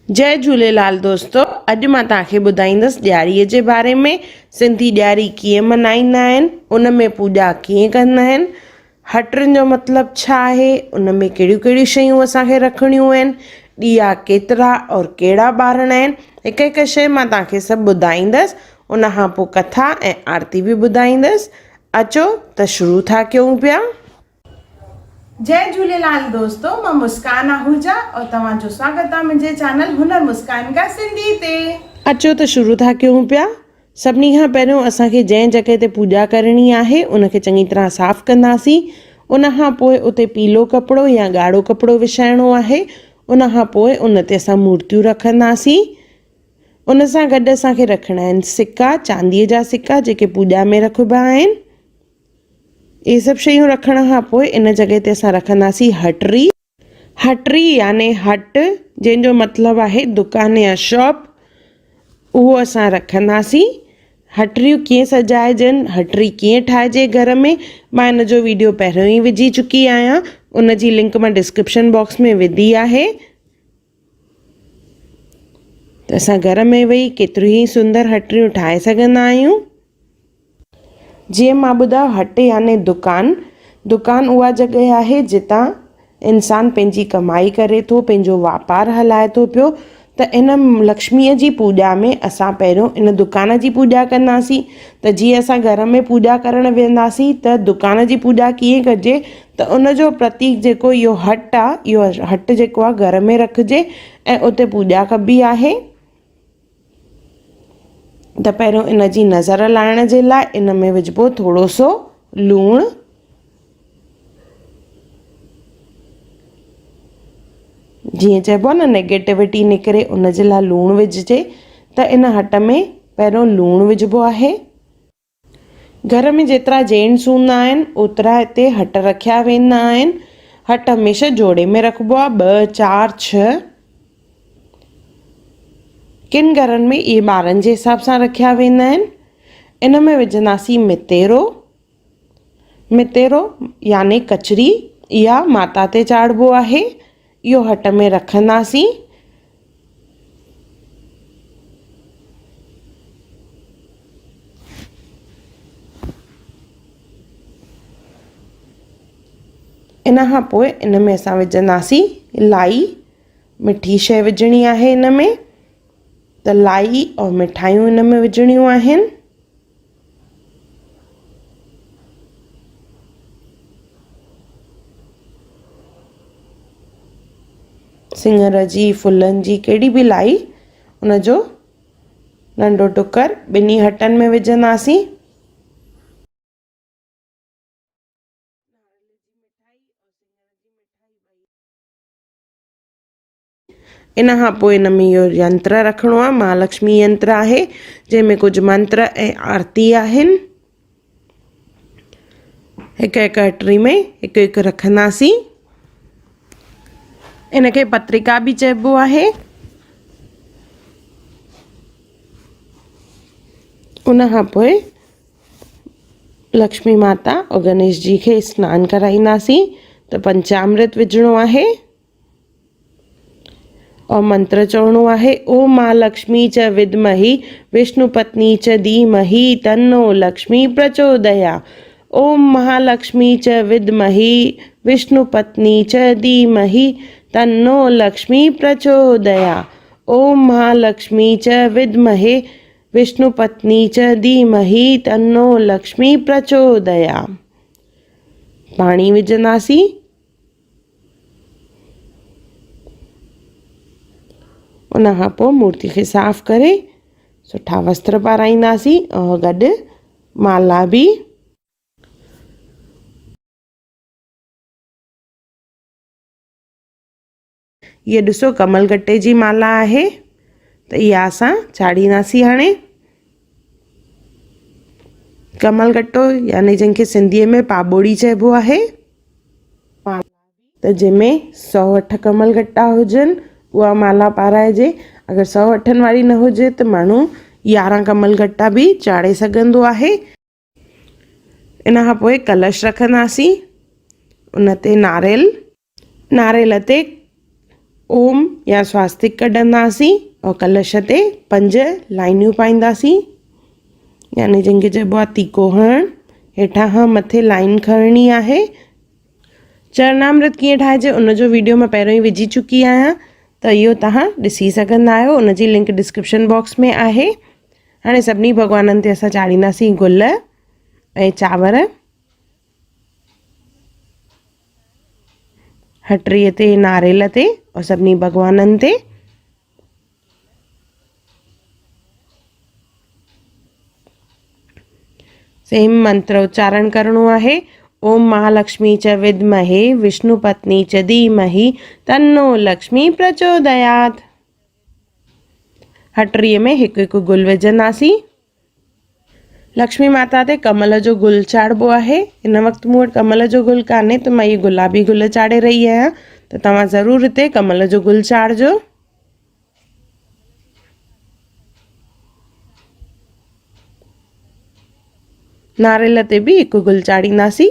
जय झूलेलाल दोस्तों। अॼु मां तव्हांखे ॿुधाईंदसि ॾियारीअ जे बारे में। सिंधी ॾियारी कीअं मल्हाईंदा आहिनि, उन में पूॼा कीअं कंदा आहिनि, हटनि जो मतिलबु छा आहे, उन में कहिड़ियूं कहिड़ियूं शयूं असांखे रखणियूं आहिनि, ॾीया केतिरा और कहिड़ा ॿारणा आहिनि, हिकु हिकु शइ मां तव्हांखे सभु ॿुधाईंदसि। उन खां पोइ कथा ऐं आरती बि ॿुधाईंदसि। अचो त शुरू था कयूं पिया। जय झूलेलाल दोस्तों, मां मुस्कान आहूजा और तव्हांजो स्वागत आहे मुंहिंजे चैनल हुनर मुस्कान का सिंधी ते। अचो त शुरू था कयूं पिया। सभिनी खां पहिरियों असांखे जंहिं जॻह ते पूॼा करणी आहे उनखे चङी तरह साफ़ कंदासीं। उन खां पोइ उते पीलो कपिड़ो या ॻाढ़ो कपिड़ो विछाइणो आहे। उन खां पोइ उन ते असां मूर्तियूं रखंदासीं। उन सां गॾु असांखे रखणा आहिनि सिक्का, चांदीअ जा सिक्का जेके पूॼा में रखिबा आहिनि। ये सभु शयूं रखण खां पोइ इन जॻह ते असां रखंदासीं हटरी। हटरी याने हट, जंहिंजो मतिलबु आहे दुकान या शॉप, उहो असां रखंदासीं। हटरियूं कीअं सजाइजनि, हटरी कीअं ठाहिजे घर में, मां इन जो वीडियो पहिरियों ई विझी चुकी आहियां। उन जी लिंक मां डिस्क्रिप्शन बॉक्स में विधी आहे। त असां घर में वेही केतिरियूं ई सुंदर हटरियूं ठाहे सघंदा आहियूं। जीअं मां ॿुधायो, हट याने दुकान उहा जॻह आहे जितां इंसान पंहिंजी कमाई करे थो, पंहिंजो वापारु हलाए थो पियो। त इन लक्ष्मीअ जी पूॼा में असां पहिरियों इन दुकान जी पूॼा कंदासीं। त जीअं असां घर में पूॼा करणु वेंदासीं त दुकान जी पूॼा कीअं कजे, त उन जो प्रतीक जेको इहो हट आहे, इहो हट जेको आहे घर में रखिजे ऐं उते पूॼा कबी आहे। त पहिरियों इन जी नज़र लाहिण जे लाइ इन में विझिबो थोरो सो लूणु। जीअं चइबो आहे न, नेगेटिविटी निकिरे, उन जे लाइ लूणु विझिजे। त इन हट में पहिरियों लूणु विझिबो आहे। घर में जेतिरा जेंट्स हूंदा आहिनि ओतिरा हिते हट रखिया वेंदा आहिनि। हट हमेशह जोड़े में रखिबो आहे, 2, 4, 6। किन घरनि में इहे ॿारनि जे हिसाब सां रखिया वेंदा आहिनि। इन में विझंदासीं मितेरो। मितेरो याने कचरी, इहा माता ते चाढ़िबो आहे। इहो हट में रखंदासीं। इन खां पोइ इन में असां विझंदासीं लाई। मिठी शइ विझणी आहे इन में, त लाई और मिठाइयूं इन में विझणियूं आहिनि। सिङर जी, फुलनि जी, कहिड़ी बि लाई, उनजो नंढो टुकर ॿिन्ही हटनि में विझंदासीं। इन खां पोइ इन में इहो यंत्र रखिणो आहे, महालक्ष्मी यंत्र आहे, जंहिंमें कुझु मंत्र ऐं आरती आहिनि। हिकु हिकु हटरी में हिकु हिकु रखंदासीं। इनखे पत्रिका बि चइबो आहे। उन खां पोइ लक्ष्मी माता और गणेश जी खे सनानु कराईंदासीं। त पंचामृत विझणो आहे और मंत्र चवणो आहे, ओम महालक्ष्मी च विद्महि विष्णु पत्नी च धीमहि तन्नो लक्ष्मी प्रचोदया। ओम महालक्ष्मी च विद्महि विष्णु पत्नी च धीमहि तन्नो लक्ष्मी प्रचोदया। ओम महालक्ष्मी च विद्महे विष्णु पत्नी च धीमहि तन्नो लक्ष्मी प्रचोदया। पाणी विझंदासीं। उन खां पोइ मूर्ति खे साफ़ करे सुठा वस्त्र पाराईंदासीं और गॾु माला बि। ये ॾिसो, कमल गट्टे जी माला आहे। त इहा असां चाढ़ींदासीं। हाणे कमल गट्टो यानी जंहिंखे सिंधीअ में पाॿोड़ी चइबो आहे। त जंहिंमें 108 कमल गट्टा हुजनि उहा माला पाराइजे। अगरि 108 वारी न हुजे त माण्हू 11 कमल गट्टा बि चाढ़े सघंदो आहे। इन खां पोइ कलश रखंदासीं। उन ते नारियल ते ओम या स्वास्तिक कढंदासीं और कलश ते 5 लाइनियूं पाईंदासीं, यानी जंहिंखे चइबो आहे तीको हणणु। हेठां खां मथे लाइन खणणी आहे। चरणामृत कीअं ठाहिजे उनजो वीडियो मां पहिरियों ई विझी चुकी आहियां, त इहो तव्हां ॾिसी सघंदा आहियो, उनजी लिंक डिस्क्रिप्शन बॉक्स में आहे। हाणे सभिनी भॻवाननि ते असां चाढ़ींदासीं गुल ऐं चांवर। हटरीअ ते, नारेल ते और सभिनी भॻवाननि ते। सेम मंत्र उच्चारण करणो आहे। ओम महालक्ष्मी च विद्महे विष्णुपत्नी च धीमहि तन्नो लक्ष्मी प्रचोदयात्। हटरीअ में हिकु हिकु गुल विझंदासीं। लक्ष्मी माता ते कमल जो गुल चाढ़बो आहे। हिन वक़्तु मूं वटि कमल जो गुल कान्हे त मां इहे गुलाबी गुल चाढ़े रही आहियां, त तव्हां ज़रूरु हिते कमल जो गुल चाढ़जो। नारेल ते बि हिकु गुल चाढ़ींदासीं।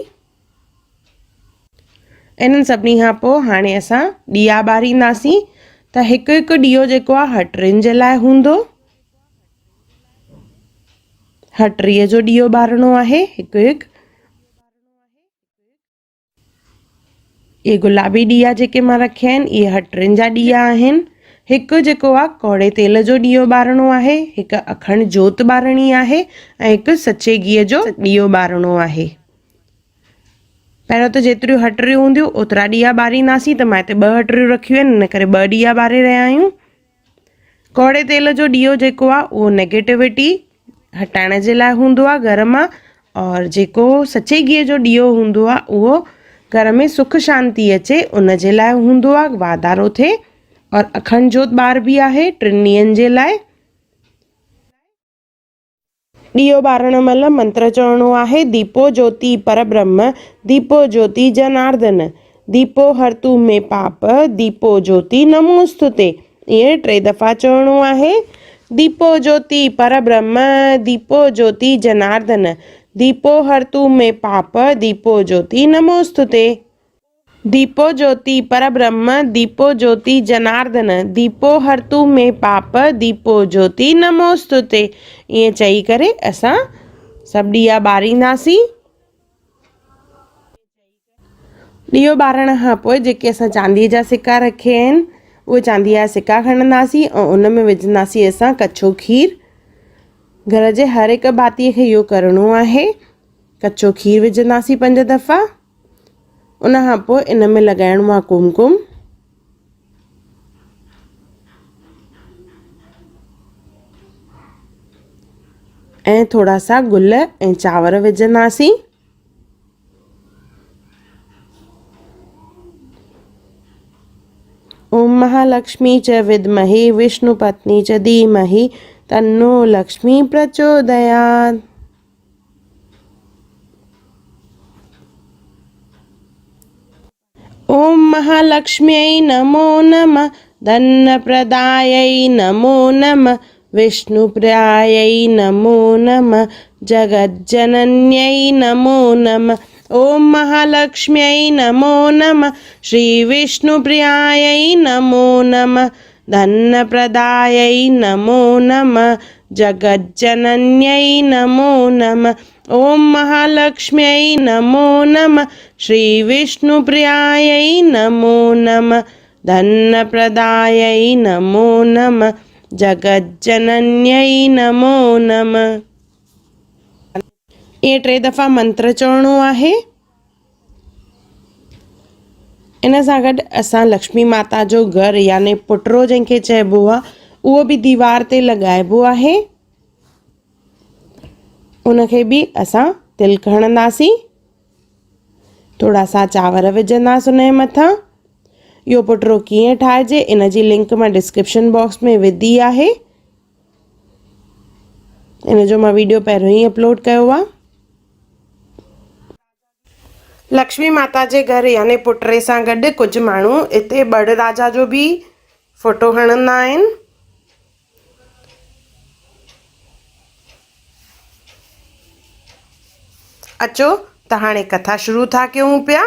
इन्हनि सभिनी खां पोइ हाणे असां ॾीया ॿारींदासीं। त हिकु हिकु ॾीओ जेको आहे हटरियुनि जे लाइ हूंदो। हटरीअ जो ॾीओ ॿारणो आहे हिकु हिकु। इहे गुलाबी ॾीया जेके मां रखिया आहिनि इहे हटरियुनि जा ॾीया आहिनि। हिकु जेको आहे कौड़े तेल जो ॾीओ ॿारणो आहे, हिकु अखंड जोत ॿारणी आहे ऐं हिकु सचे गिह जो ॾीओ ॿारणो आहे। पहिरियों त जेतिरियूं हटरियूं हूंदियूं ओतिरा ॾीया ॿारींदासीं, त मां हिते 2 हटरियूं रखियूं आहिनि, इन करे 2 ॾीया ॿारे रहिया आहियूं। कौड़े तेल जो ॾीओ जेको आहे उहो नेगेटिविटी हटाइण जे लाइ हूंदो आहे घर मां, और जेको सचे गिह जो ॾीओ हूंदो आहे उहो घर में सुख शांती अचे उन जे लाइ हूंदो आहे, वाधारो थिए। और अखंड जोत ॿारबी आहे 3 ॾींहंनि जे लाइ। ॾीओ ॿारण महिल मंत्र चवणो आहे, दीपो ज्योति परब्रह्म दीपो ज्योति जनार्दन दीपो हरतु में पाप दीपो ज्योति नमोस्तुते। इहे 3 दफ़ा चवणो आहे। दीपो ज्योति परब्रह्म दीपो ज्योति जनार्दन दीपो हरतु में पाप दीपो ज्योति नमोस्तुते। दीपो ज्योति परब्रह्म दीपो ज्योति जनार्दन दीपो हरतु में पाप दीपो ज्योति नमोस्तुते। ईअं चई करे असां सभु ॾीया ॿारींदासीं। ॾीओ ॿारण खां पोइ जेके असां चांदीअ जा सिक्का रखिया आहिनि उहे चांदीअ जा सिक्का खणंदासीं ऐं उन में विझंदासीं असां कचो खीर। घर जे हर हिकु भातीअ खे इहो करिणो आहे। कचो खीर विझंदासीं 5 दफ़ा। उन खां पोइ इन में लॻाइणो आहे कुमकुम। ऐं थोड़ा सा गुल ऐं चांवर विझंदासीं। ओम महालक्ष्मी च विद्महे विष्णुपत्नी च धीमहि तन्नो लक्ष्मी प्रचोदयात्। ओम महालक्ष्म्यै नमो नमः धनप्रदायै नमो नमः विष्णुप्रियायै नमो नमः जगज्जनन्यै नमो नमः। ओम महालक्ष्म्यै नमो नमः श्री विष्णुप्रियायै नमो नमः धनप्रदायै नमो नमः जगज्जनन्यै नमो नमः। ओम महालक्ष्म्यै नमो नमः श्री विष्णुप्रियायै नमो नमः धनप्रदायै नमो नमः जगज्जनन्यै नमो नमः। ये 3 दफ़ा मंत्र चवणो आहे। इन सां गॾु असां लक्ष्मी माता जो घर यानी पुटरो जंहिंखे चइबो आहे उहो बि दीवार ते लॻाइबो आहे। उनखे बि असां तिलक हणंदासीं। थोड़ा सा चांवर विझंदासीं उनजे मथां। इहो पुटरो कीअं ठाहिजे इन जी लिंक मां डिस्क्रिप्शन बॉक्स में विधी आहे। इन जो मां वीडियो पहिरियों ई अपलोड कयो आहे। लक्ष्मी माता जे घर यानी पुटरे सां गॾु कुझु माण्हू हिते बड़ राजा जो बि फोटो हणंदा आहिनि। अचो त हाणे कथा शुरू था कयूं पिया।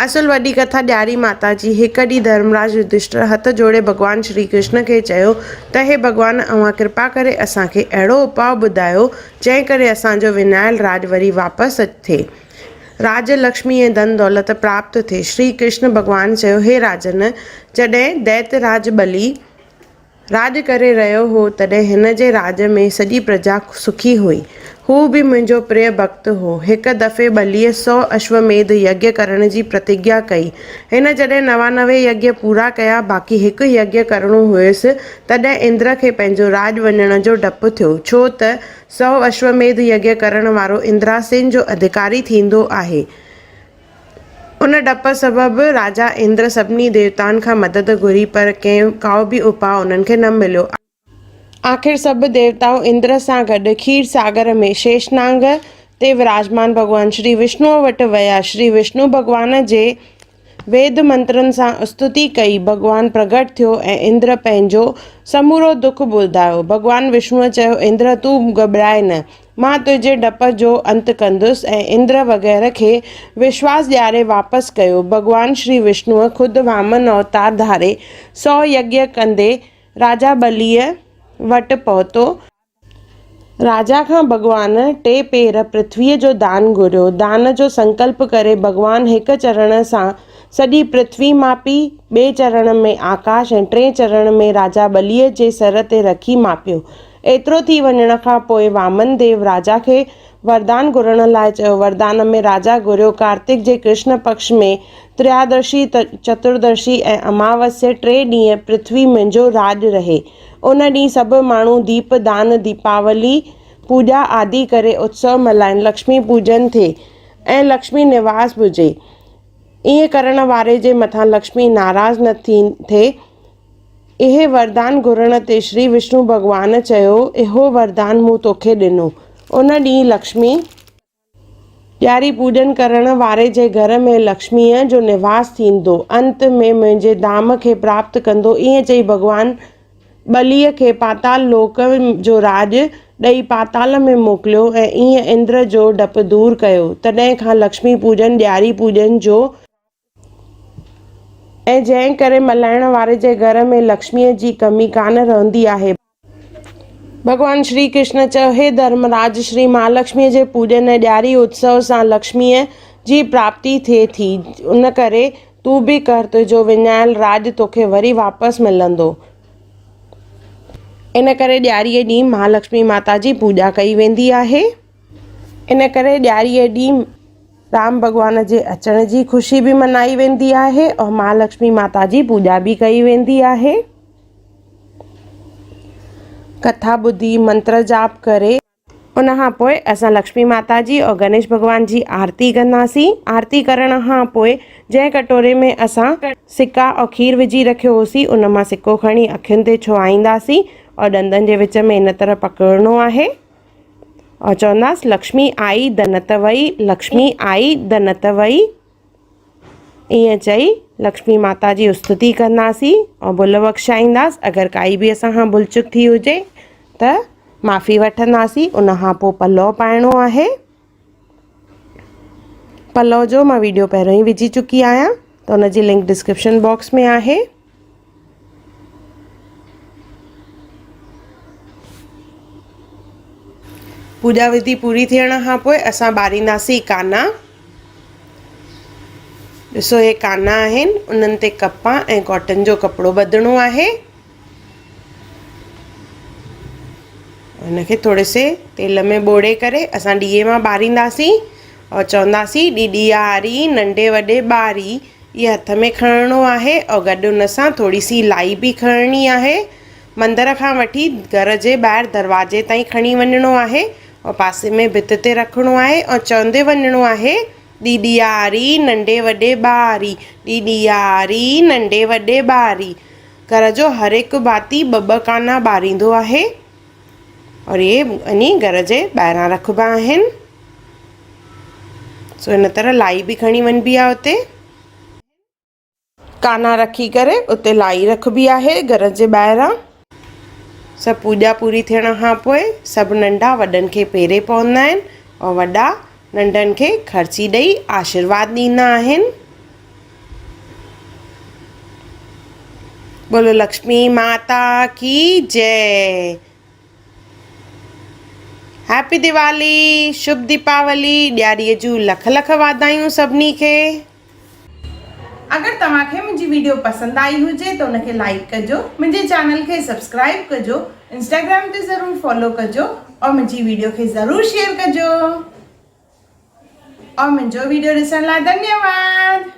असुल वॾी कथा ॾियारी माता जी। हिकु ॾींहुं धर्मराज युधिष्ठिर हथ जोड़े भॻवान श्री कृष्ण खे चयो त हे भॻवान, अव्हां कृपा करे असांखे अहिड़ो उपाउ ॿुधायो जंहिं करे असांजो विञायल राज वरी वापसि थिए, राज लक्ष्मी ऐं धन दौलत प्राप्त थिए। श्री कृष्ण भॻवान चयो, हे राजन, जॾहिं दैत्यराज बली राज करे रहियो हो तॾहिं हिन जे राज में सॼी प्रजा सुखी हुई। हू बि मुंहिंजो प्रिय भक्त हो। हिकु दफ़े बलीअ 100 अश्वमेध यज्ञ करण जी प्रतिज्ञा कई। हिन जॾहिं 99 यज्ञ पूरा कया, बाक़ी हिकु यज्ञ करणो हुयुसि, तॾहिं इंद्र खे पंहिंजो राज वञण जो डपु थियो, छो त 100 अश्वमेध यज्ञ करण वारो इंद्रासेन जो अधिकारी थींदो आहे। उन डप सबबि राजा इंद्र सभिनी देवताउनि खां मदद घुरी, पर को बि उपाउ उन्हनि खे न मिलियो। आख़िर सभु देवताऊं इंद्र सां गॾु खीर सागर में शेषनाग ते विराजमान भॻवान श्री विष्णुअ वटि विया। श्री विष्णु भॻवान जे वेद मंत्रनि सां स्तुति कई। भॻवान प्रगट थियो ऐं इंद्र पंहिंजो समूरो दुख ॿुधायो। भॻवान विष्णुअ चयो, इंद्र तूं घबराए न, मां तुंहिंजे डप जो अंत कंदुसि, ऐं इंद्र वग़ैरह खे विश्वास ॾियारे वापसि कयो। भॻवान श्री विष्णुअ ख़ुदि वामन अवतार धारे 100 यज्ञ कंदे राजा बलीअ वटि पहुतो। राजा खां भॻवान 2 पेर पृथ्वीअ जो दान घुरियो। दान जो संकल्प करे भॻवान हिकु चरण सां सॼी पृथ्वी मापी, ॿिए चरण में आकाश ऐं 3 चरण में राजा बलीअ जे सर ते रखी मापियो। एतिरो थी वञण खां पोइ वामन देव राजा खे वरदान घुरण लाइ चयो। वरदान में राजा घुरियो, कार्तिक जे कृष्ण पक्ष में त्रयोदशी, चतुर्दशी ऐं अमावस्या 3 ॾींहं पृथ्वी मुंहिंजो राज रहे। उन ॾींहुं सभु माण्हू दीप दान, दीपावली पूॼा आदि करे उत्सव मल्हाइनि, लक्ष्मी पूजन थिए ऐं लक्ष्मी निवास हुजे। ईअं करण वारे जे मथां लक्ष्मी नाराज़ न थिए। इहे वरदान घुरण ते श्री विष्णु भॻवान चयो, इहो वरदान मूं तोखे ॾिनो। उन ॾींहुं लक्ष्मी ॾियारी पूजन करण वारे जे घर में लक्ष्मीअ जो निवास थींदो, अंत में मुंहिंजे धाम खे प्राप्त कंदो। ईअं चई भॻवान बलीअ खे पाताल लोक जो राज ॾेई पाताल में मोकिलियो ऐं ईअं इंद्र जो डपु दूर कयो। तॾहिं खां लक्ष्मी पूजन ॾियारी पूजन जो ऐं जंहिं करे मल्हाइण वारे जे घर में लक्ष्मीअ जी कमी कान रहंदी आहे। भॻवान श्री कृष्ण चयो, हे धर्मराज, श्री महालक्ष्मीअ जे पूजन ऐं ॾियारी उत्सव सां लक्ष्मीअ जी प्राप्ति थिए थी। उन करे तूं बि कर, तुंहिंजो विञायल राज तोखे वरी वापसि मिलंदो। इन करे ॾियारीअ ॾींहुं महालक्ष्मी माता जी पूॼा कई वेंदी आहे। इन करे ॾियारीअ ॾींहुं राम भॻवान जे अचण जी ख़ुशी बि मनाई वेंदी आहे और महालक्ष्मी माता जी पूॼा बि कई वेंदी आहे। कथा ॿुधी, मंत्र जाप करे उन खां पोइ असां लक्ष्मी माता जी और गणेश भॻवान जी आरती कंदासीं। आरती करण खां पोइ जंहिं कटोरे में असां सिक्का और खीर विझी रखियो होसीं, उन मां सिक्को खणी अखियुनि ते छुहाईंदासीं और ॾंदनि जे विच में इन तरह पकड़णो आहे और चवंदासीं, लक्ष्मी आई धनत वई, लक्ष्मी आई धनत वई। ईअं चई लक्ष्मी माता जी स्तुति कंदासीं और भुल बख़्शाईंदासीं। अगरि काई बि असां खां भुल चुक थी हुजे त माफ़ी वठंदासीं। उन खां पोइ पलउ पाइणो आहे। पलउ जो मां वीडियो पहिरियों ई विझी चुकी आहियां, त उनजी लिंक डिस्क्रिप्शन बॉक्स में आहे। पूॼा विधि पूरी थियण खां पोइ असां ॿारींदासीं काना। ॾिसो, हे काना आहिनि, उन्हनि ते कपा ऐं कॉटन जो कपिड़ो ॿधणो आहे। हिनखे थोरे से तेल में ॿोड़े करे असां ॾीए मां ॿारींदासीं और चवंदासीं, ॾियारी नंढे वॾे ॿारी। इहे हथ में खणणो आहे और गॾु हुन सां थोरी सी लाई बि खणणी आहे। मंदर खां वठी घर जे ॿाहिरि दरवाजे ताईं खणी वञिणो आहे और पासे में भित ते रखिणो आहे और चवंदे वञिणो आहे, ॾियारी नंढे वॾे ॿारी, ॾियारी नंढे वॾे ॿारी। घर जो हर हिकु भाती ॿ काना ॿारींदो आहे और इहे वञी घर जे ॿाहिरां रखिबा आहिनि। सो इन तरह लाई बि खणी वञिबी आहे। उते काना रखी करे उते लाई रखिबी आहे घर जे ॿाहिरां। सभु पूॼा पूरी थियण खां पोइ सभु नंढा वॾनि खे पेरे पवंदा आहिनि और वॾा नंढनि खे खर्ची ॾेई आशीर्वाद ॾींदा आहिनि। बोलो लक्ष्मी माता की जय। हैप्पी दिवाली, शुभ दीपावली, ॾियारीअ जूं लख लख वाधायूं सभिनी खे। अगर तव्हांखे मुंहिंजी वीडियो पसंद आई हुजे तो उनखे लाइक कजो, मुंहिंजे चैनल खे सब्सक्राइब कजो, इंस्टाग्राम ते ज़रूर फॉलो कजो और मुंहिंजी वीडियो खे ज़रूर शेयर कजो और मुंहिंजो वीडियो ॾिसण लाइ धन्यवाद।